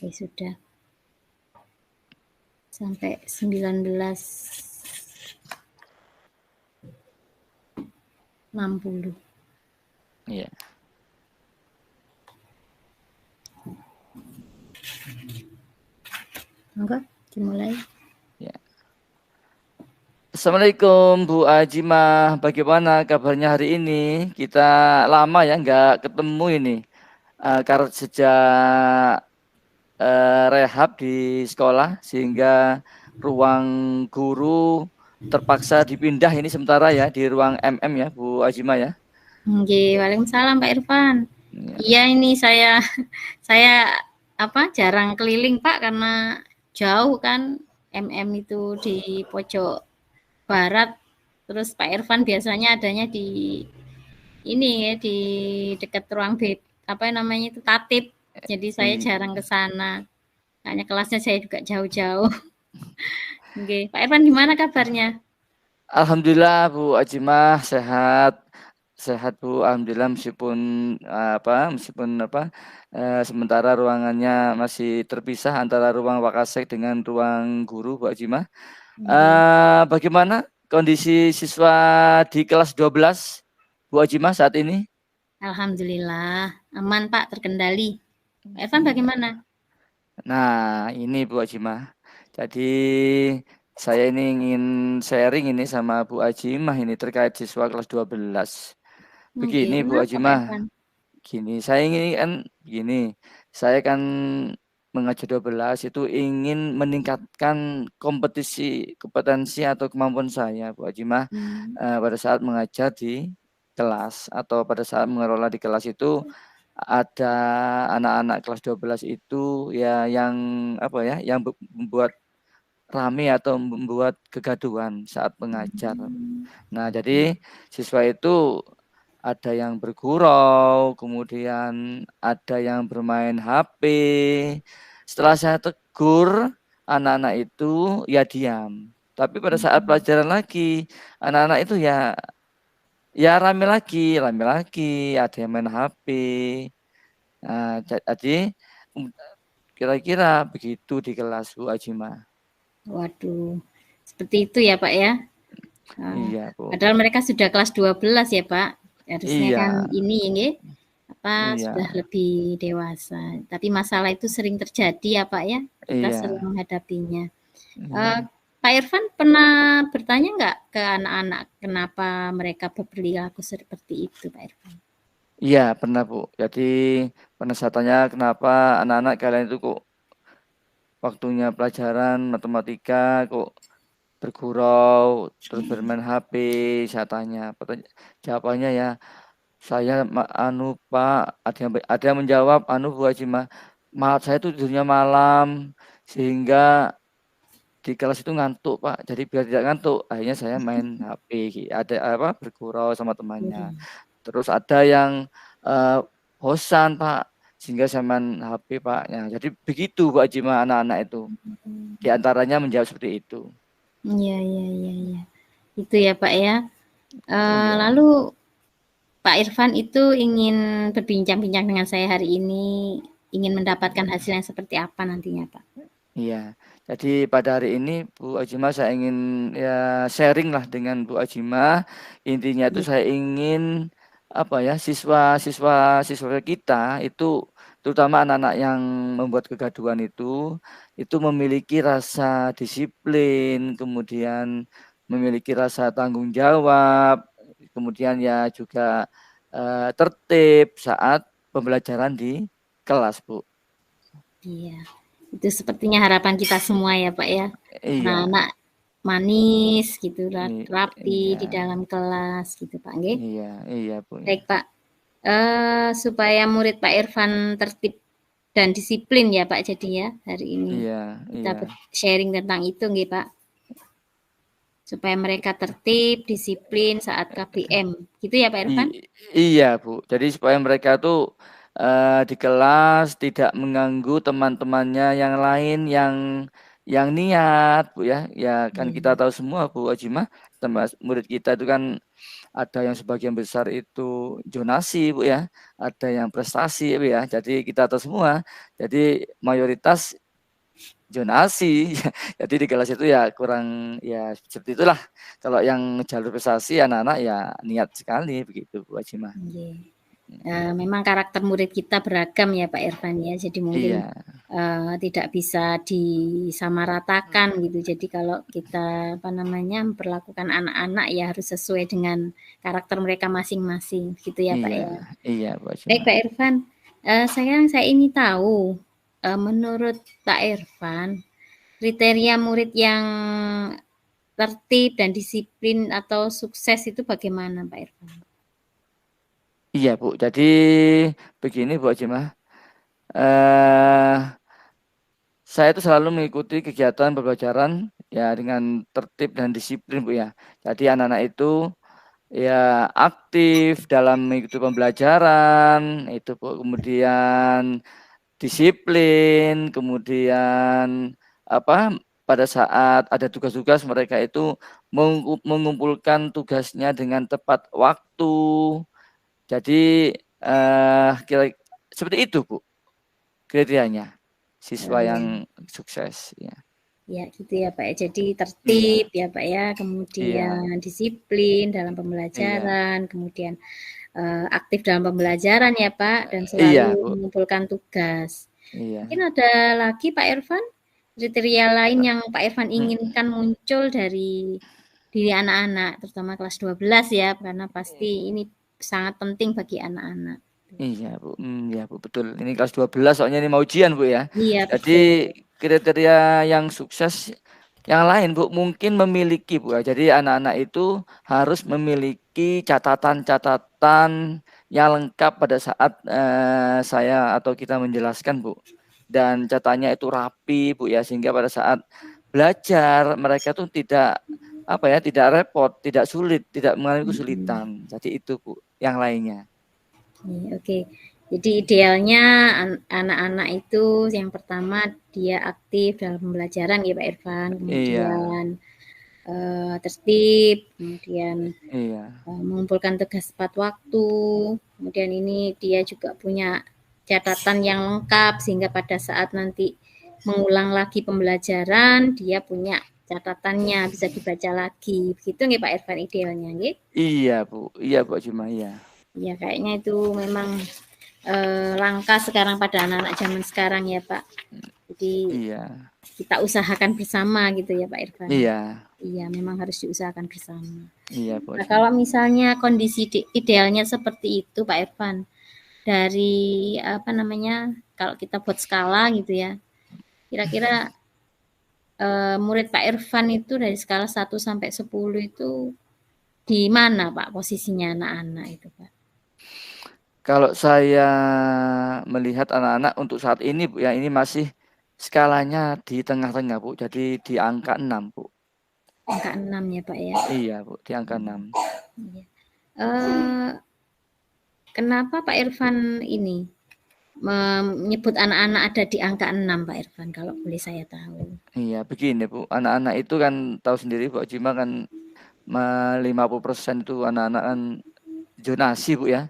Ya sudah. Sampai 1960. Iya. Enggak, dimulai. Ya. Assalamualaikum Bu Ajimah, bagaimana kabarnya hari ini? Kita lama ya nggak ketemu ini, karena sejak rehab di sekolah sehingga ruang guru terpaksa dipindah ini sementara ya di ruang MM ya Bu Ajimah ya. Nggih, waalaikumsalam Pak Irfan. Ya. Iya ini saya jarang keliling Pak karena jauh kan. MM itu di pojok barat. Terus Pak Irfan biasanya adanya di ini ya di dekat ruang bed apa namanya itu tatip. Jadi saya jarang ke sana. Hanya kelasnya saya juga jauh-jauh. Oke, Pak Irfan gimana kabarnya? Alhamdulillah Bu Ajimah sehat. Sehat Bu, alhamdulillah meskipun sementara ruangannya masih terpisah antara ruang Wakasek dengan ruang guru Bu Ajimah. Oke. Bagaimana kondisi siswa di kelas 12 Bu Ajimah saat ini? Alhamdulillah aman Pak, terkendali. Pak Irfan Iya. bagaimana? Nah, ini Bu Ajimah. Jadi saya ini ingin sharing ini sama Bu Ajimah ini terkait siswa kelas 12. Oke, Begini Bu kenapa Pak Ajimah, Irfan? gini, saya ingin kan begini, saya kan mengajar 12 itu ingin meningkatkan kompetensi atau kemampuan saya Bu Ajimah pada saat mengajar di kelas atau pada saat mengelola di kelas itu ada anak-anak kelas 12 itu ya yang yang membuat rame atau membuat kegaduhan saat mengajar. Nah, jadi siswa itu ada yang bergurau, kemudian ada yang bermain HP. Setelah saya tegur, anak-anak itu ya diam. Tapi pada saat pelajaran lagi, anak-anak itu ya rame lagi, ada yang main HP. Nah, jadi kira-kira begitu di kelas Bu Ajimah. Waduh, seperti itu ya Pak ya. Iya, Bu. Padahal mereka sudah kelas 12 ya Pak. Harusnya Iya, kan ini sudah iya, lebih dewasa. Tapi masalah itu sering terjadi ya Pak ya. Kita sering iya, menghadapinya. Eh, iya. Pak Irfan pernah bertanya nggak ke anak-anak kenapa mereka berperilaku seperti itu Pak Irfan? Iya, pernah, Bu. Jadi pernah saya tanya kenapa anak-anak kalian itu kok waktunya pelajaran matematika kok bergurau, terus bermain HP, saya tanya. Jawabannya ya, saya Pak, ada yang menjawab Bu Hajimah, saya itu tidurnya malam sehingga di kelas itu ngantuk Pak. Jadi biar tidak ngantuk, akhirnya saya main HP. Ada bergurau sama temannya. Iya. Terus ada yang bosan Pak, sehingga saya main HP Pak. Ya, jadi begitu Pak Jima anak-anak itu. Di antaranya menjawab seperti itu. Iya, iya, iya, iya. Itu ya Pak ya. Iya, Lalu Pak Irfan itu ingin berbincang-bincang dengan saya hari ini, ingin mendapatkan hasil yang seperti apa nantinya Pak? iya. Jadi pada hari ini Bu Ajima saya ingin ya sharing lah dengan Bu Ajima. Intinya itu Iya. saya ingin siswa kita itu terutama anak-anak yang membuat kegaduhan itu memiliki rasa disiplin, kemudian memiliki rasa tanggung jawab, kemudian ya juga tertib saat pembelajaran di kelas, Bu. Iya. Itu sepertinya harapan kita semua ya Pak ya. Iya, Anak-anak manis gitu, rapi iya, di dalam kelas gitu Pak. Nggih. iya, iya, Bu ya. Baik Pak. Supaya murid Pak Irfan tertib dan disiplin ya Pak jadinya hari ini. Iya, Kita iya. sharing tentang itu nggih Pak. Supaya mereka tertib, disiplin saat KBM. Gitu ya Pak Irfan? Iya, Bu. Jadi supaya mereka tuh di kelas tidak mengganggu teman-temannya yang lain yang niat, Bu ya. Ya kan kita Iya. tahu semua Bu Ajimah, murid kita itu kan ada yang sebagian besar itu zonasi Bu ya, ada yang prestasi Bu ya. Jadi kita tahu semua. Jadi mayoritas zonasi. Jadi di kelas itu ya kurang ya seperti itulah. Kalau yang jalur prestasi anak-anak ya niat sekali begitu Bu Ajimah. Memang karakter murid kita beragam ya Pak Irfan ya, jadi mungkin Iya. tidak bisa disamaratakan gitu. Jadi kalau kita memperlakukan anak-anak ya harus sesuai dengan karakter mereka masing-masing, gitu ya Pak Iya, ya. iya Bu Baik Ajimah. Pak Irfan, saya ingin tahu, menurut Pak Irfan, kriteria murid yang tertib dan disiplin atau sukses itu bagaimana Pak Irfan? Iya Bu, jadi begini Bu Ajimah. Saya itu selalu mengikuti kegiatan pembelajaran ya dengan tertib dan disiplin Bu ya. Jadi anak-anak itu ya aktif dalam mengikuti pembelajaran itu Bu. Kemudian disiplin, kemudian apa pada saat ada tugas-tugas mereka itu mengumpulkan tugasnya dengan tepat waktu. Jadi kira seperti itu Bu kriterianya siswa yang sukses ya. Ya gitu ya Pak ya, jadi Iya, tertib ya Pak ya, iya, kemudian disiplin dalam iya, pembelajaran, kemudian aktif dalam pembelajaran ya Pak, dan iya selalu Bu, mengumpulkan tugas. Mungkin iya. ada lagi Pak Irfan, kriteria lain yang Pak Irfan inginkan muncul dari diri anak-anak, terutama kelas 12 ya, karena pasti ini sangat penting bagi anak-anak. Iya Bu, iya Bu betul. Ini kelas 12 soalnya ini mau ujian Bu ya. Iya Jadi betul. kriteria yang sukses yang lain Bu mungkin memiliki Bu ya. Jadi anak-anak itu harus memiliki catatan-catatan yang lengkap pada saat saya atau kita menjelaskan Bu. Dan catatannya itu rapi Bu ya sehingga pada saat belajar mereka tuh tidak apa ya, tidak repot, tidak sulit, tidak mengalami kesulitan. Jadi itu Bu yang lainnya. Oke. Jadi idealnya anak-anak itu yang pertama dia aktif dalam pembelajaran ya Pak Irfan, Iya, kemudian tertib, kemudian iya, mengumpulkan tugas tepat waktu, kemudian ini dia juga punya catatan yang lengkap sehingga pada saat nanti mengulang lagi pembelajaran dia punya catatannya bisa dibaca lagi. Begitu nggih Pak Irfan idealnya nggih? iya Bu Juma, iya, Ya kayaknya itu memang langka sekarang pada anak-anak zaman sekarang ya Pak. Jadi iya, kita usahakan bersama gitu ya Pak Irfan. iya, Iya, memang harus diusahakan bersama. iya Bu Nah, Juma. kalau misalnya kondisi idealnya seperti itu Pak Irfan, dari kalau kita buat skala gitu ya, kira-kira murid Pak Irfan itu dari skala 1 sampai 10 itu di mana Pak posisinya anak-anak itu Pak? Kalau saya melihat anak-anak untuk saat ini Bu ya, ini masih skalanya di tengah-tengah Bu, jadi di angka 6 Bu. Angka 6 ya Pak ya. Iya Bu, di angka 6. Iya. Eh, Kenapa Pak Irfan ini menyebut anak-anak ada di angka 6 Pak Irfan kalau boleh saya tahu? Iya, begini Bu, anak-anak itu kan tahu sendiri Bu Jima kan 50% itu anak-anak kan zonasi Bu ya.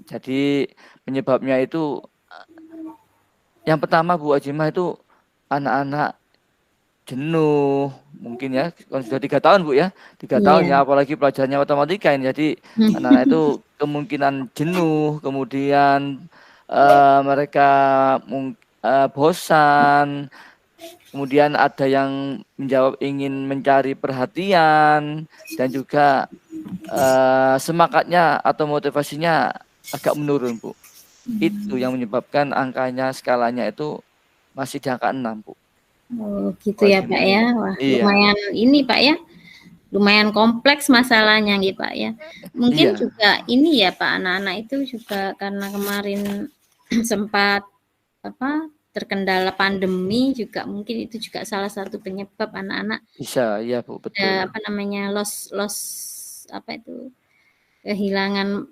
Jadi penyebabnya itu yang pertama Bu Ajimah itu anak-anak jenuh mungkin ya kalau sudah 3 tahun Bu ya 3 tahun Iya. ya apalagi pelajarannya matematika ini jadi anak-anak itu kemungkinan jenuh kemudian mereka bosan kemudian ada yang menjawab ingin mencari perhatian dan juga semangatnya atau motivasinya agak menurun Bu. Itu yang menyebabkan angkanya skalanya itu masih di angka 6 Bu. Oh, gitu ya Pak Wajibnya. ya. Wah, Iya, lumayan ini Pak ya. Lumayan kompleks masalahnya gitu Pak ya. Mungkin iya, juga ini ya Pak, anak-anak itu juga karena kemarin sempat terkendala pandemi juga mungkin itu juga salah satu penyebab anak-anak bisa, iya Bu, betul. loss loss apa itu kehilangan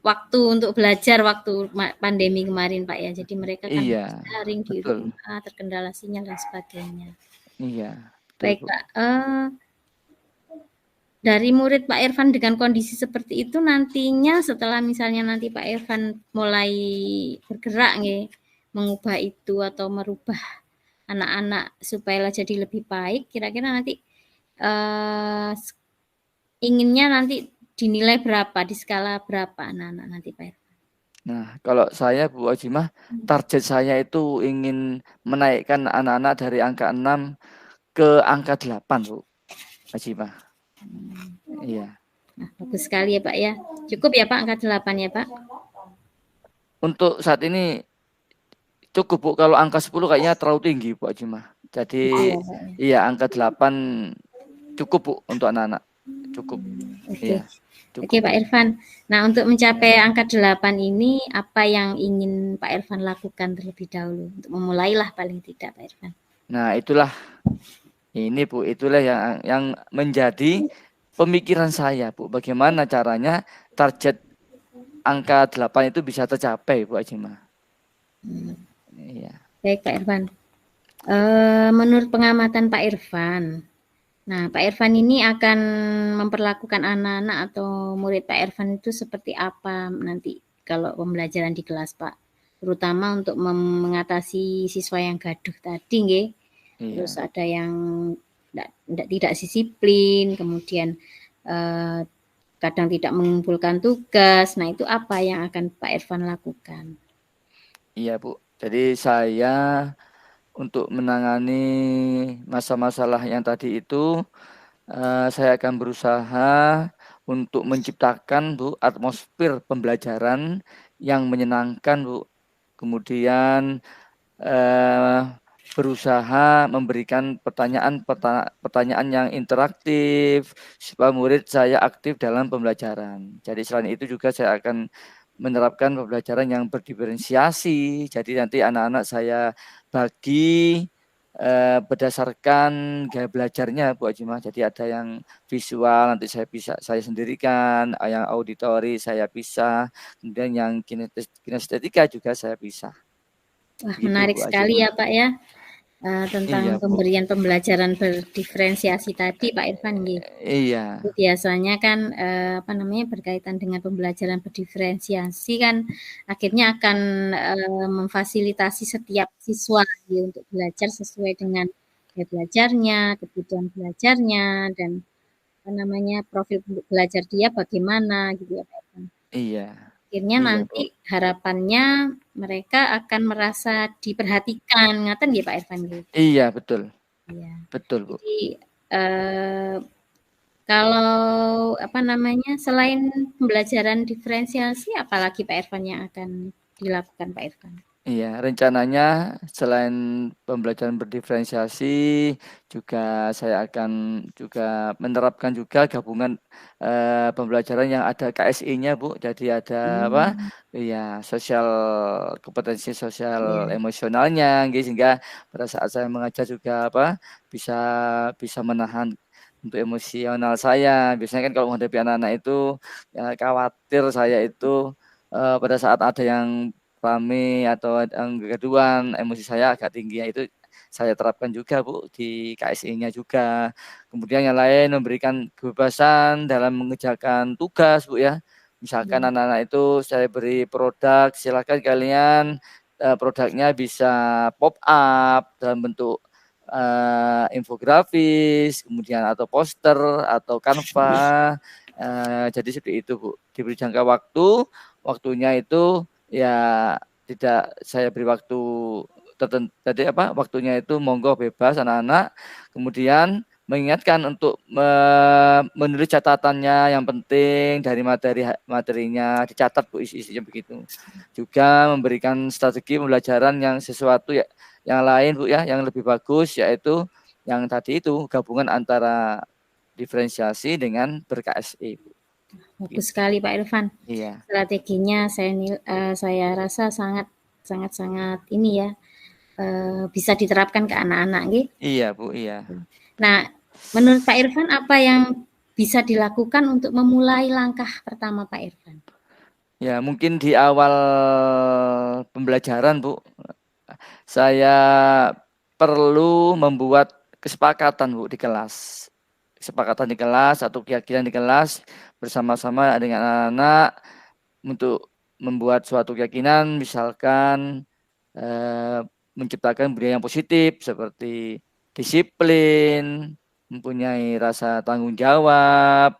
waktu untuk belajar waktu pandemi kemarin Pak ya. Jadi mereka kan Iya, harus daring di betul. rumah, terkendala sinyal dan sebagainya. Iya, betul Baik Bu. Pak, dari murid Pak Irfan dengan kondisi seperti itu nantinya setelah misalnya nanti Pak Irfan mulai bergerak nih, mengubah itu atau merubah anak-anak supaya jadi lebih baik, kira-kira nanti inginnya nanti dinilai berapa, di skala berapa anak-anak nanti Pak Irfan? Nah, kalau saya Bu Ojimah, target saya itu ingin menaikkan anak-anak dari angka 6 ke angka 8 Bu Ojimah. Iya. Nah, bagus sekali ya Pak ya. Cukup ya Pak angka 8 ya Pak? Untuk saat ini cukup Bu, kalau angka 10 kayaknya terlalu tinggi Bu Ojimah. Jadi iya angka 8 cukup Bu untuk anak-anak. Cukup. Oke. Iya. Cukup. Oke Pak Irfan. Nah untuk mencapai angka 8 ini apa yang ingin Pak Irfan lakukan terlebih dahulu? Untuk memulailah paling tidak Pak Irfan. Nah itulah ini Bu, itulah yang menjadi pemikiran saya Bu. Bagaimana caranya target angka 8 itu bisa tercapai Bu Ajimah. Iya. Baik Pak Irfan. Menurut pengamatan Pak Irfan, nah Pak Irfan ini akan memperlakukan anak-anak atau murid Pak Irfan itu seperti apa nanti kalau pembelajaran di kelas Pak? Terutama untuk mengatasi siswa yang gaduh tadi, nggih. Iya. Terus ada yang tidak disiplin, kemudian kadang tidak mengumpulkan tugas. Nah, itu apa yang akan Pak Irfan lakukan? Iya, Bu. Jadi saya untuk menangani masalah yang tadi itu, saya akan berusaha untuk menciptakan Bu atmosfer pembelajaran yang menyenangkan Bu. Kemudian berusaha memberikan pertanyaan yang interaktif supaya murid saya aktif dalam pembelajaran. Jadi selain itu juga saya akan menerapkan pembelajaran yang berdiferensiasi. Jadi nanti anak-anak saya bagi berdasarkan gaya belajarnya Bu Ajimah. Jadi ada yang visual nanti saya sendirikan, yang auditori saya bisa, kemudian yang kinestetika juga saya bisa. Wah, Begitu menarik Bu sekali ya Ajimah. Pak ya. Tentang Iya, Bu. pemberian pembelajaran berdiferensiasi tadi Pak Irfan nggih. Iya. Biasanya kan apa namanya berkaitan dengan pembelajaran berdiferensiasi kan akhirnya akan memfasilitasi setiap siswa gitu, untuk belajar sesuai dengan gaya belajarnya, kebutuhan belajarnya dan apa namanya profil belajar dia bagaimana gitu ya Pak Irfan. Iya. Akhirnya Iya, Bu. nanti harapannya mereka akan merasa diperhatikan, ngaten nggih Pak Irfan nggih? Iya, betul. Iya. Betul, Bu. Jadi kalau apa namanya selain pembelajaran diferensiasi apalagi Pak Irfan yang akan dilakukan Pak Irfan? Iya, rencananya selain pembelajaran berdiferensiasi juga saya akan juga menerapkan juga gabungan pembelajaran yang ada KSI-nya, Bu. Jadi ada apa? Iya, kompetensi sosial emosionalnya gitu, sehingga pada saat saya mengajar juga apa? bisa bisa menahan untuk emosional saya. Biasanya kan kalau menghadapi anak-anak itu ya, khawatir saya itu pada saat ada yang rame atau kegaduhan, emosi saya agak tinggi, ya itu saya terapkan juga Bu di KSI-nya juga. Kemudian yang lain memberikan kebebasan dalam mengerjakan tugas Bu ya. Misalkan anak-anak itu saya beri produk, silakan kalian produknya bisa pop up dalam bentuk infografis, kemudian atau poster atau Canva. Jadi seperti itu Bu. Diberi jangka waktu, waktunya itu ya tidak saya beri waktu tertentu, tadi apa waktunya itu monggo bebas anak-anak, kemudian mengingatkan untuk menulis catatannya yang penting dari materinya dicatat Bu, isi-isinya begitu. Juga memberikan strategi pembelajaran yang sesuatu ya yang lain Bu ya, yang lebih bagus, yaitu yang tadi itu gabungan antara diferensiasi dengan ber-KSI Bu. Bagus sekali Pak Irfan. Iya. Strateginya saya rasa sangat ini ya bisa diterapkan ke anak-anak nggih. Iya Bu, iya. Nah, menurut Pak Irfan apa yang bisa dilakukan untuk memulai langkah pertama Pak Irfan? Ya, mungkin di awal pembelajaran Bu, saya perlu membuat kesepakatan Bu di kelas. kesepakatan di kelas atau keyakinan di kelas bersama-sama dengan anak-anak untuk membuat suatu keyakinan, misalkan menciptakan budaya yang positif seperti disiplin, mempunyai rasa tanggung jawab.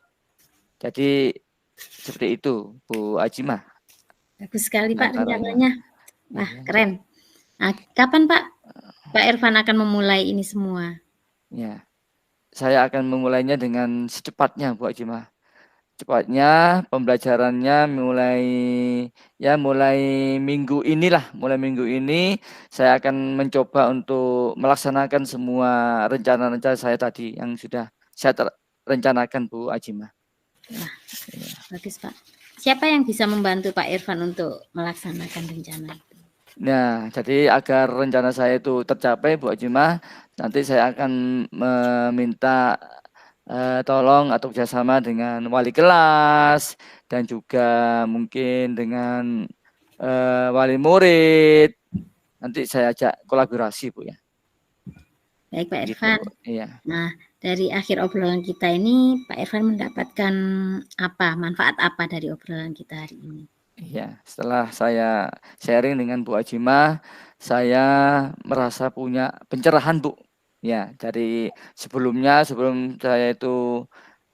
Jadi seperti itu, Bu Ajimah. Bagus sekali Pak rencananya. Wah, keren. Nah, kapan Pak Irfan akan memulai ini semua? Ya, saya akan memulainya dengan secepatnya, Bu Ajimah. Cepatnya pembelajarannya mulai minggu inilah, mulai minggu ini saya akan mencoba untuk melaksanakan semua rencana-rencana saya tadi yang sudah saya rencanakan, Bu Ajimah. Wah, bagus Pak. Siapa yang bisa membantu Pak Irfan untuk melaksanakan rencana itu? Nah, jadi agar rencana saya itu tercapai, Bu Ajimah, nanti saya akan meminta tolong atau kerjasama dengan wali kelas dan juga mungkin dengan wali murid. Nanti saya ajak kolaborasi, Bu ya. Baik Pak Irfan. Iya. Nah, dari akhir obrolan kita ini, Pak Irfan mendapatkan apa, manfaat apa dari obrolan kita hari ini? Iya, setelah saya sharing dengan Bu Ajimah, saya merasa punya pencerahan, Bu. Ya, dari sebelum saya itu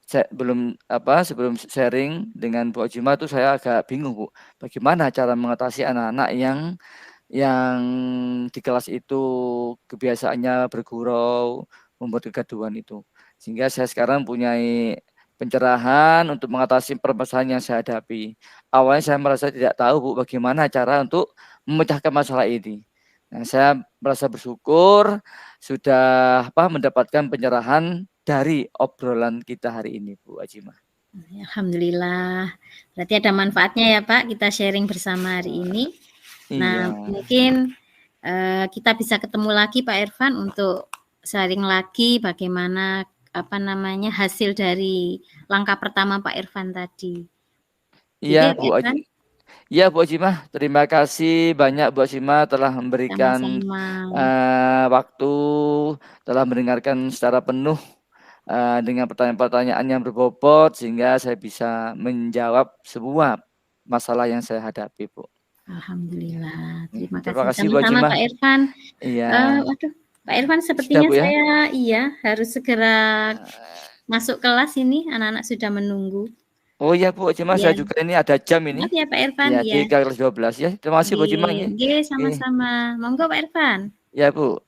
sebelum sharing dengan Bu Ajimah itu saya agak bingung, Bu. Bagaimana cara mengatasi anak-anak yang di kelas itu kebiasaannya bergurau, membuat kegaduhan itu. Sehingga saya sekarang punya pencerahan untuk mengatasi permasalahan yang saya hadapi. Awalnya saya merasa tidak tahu, Bu, bagaimana cara untuk memecahkan masalah ini. Nah, saya merasa bersyukur sudah mendapatkan pencerahan dari obrolan kita hari ini, Bu Ajimah. Alhamdulillah. Berarti ada manfaatnya ya Pak, kita sharing bersama hari ini. Nah, mungkin kita bisa ketemu lagi Pak Irfan untuk sharing lagi bagaimana hasil dari langkah pertama Pak Irfan tadi. Iya, Bu Ajimah. Iya, Bu Ajimah. Terima kasih banyak Bu Ajimah telah memberikan waktu, telah mendengarkan secara penuh dengan pertanyaan-pertanyaan yang berbobot sehingga saya bisa menjawab semua masalah yang saya hadapi, Bu. Alhamdulillah. Terima kasih sama-sama Pak Irfan. Iya. Pak Irfan sepertinya saya harus segera masuk kelas ini, anak-anak sudah menunggu. Oh iya Bu Ajimah, saya juga ini ada jam ini. Maaf ya Pak Irfan. Ya, di kelas 12 ya. Terima kasih Bu Ajimah. Sama-sama. Monggo Pak Irfan. Ya Bu.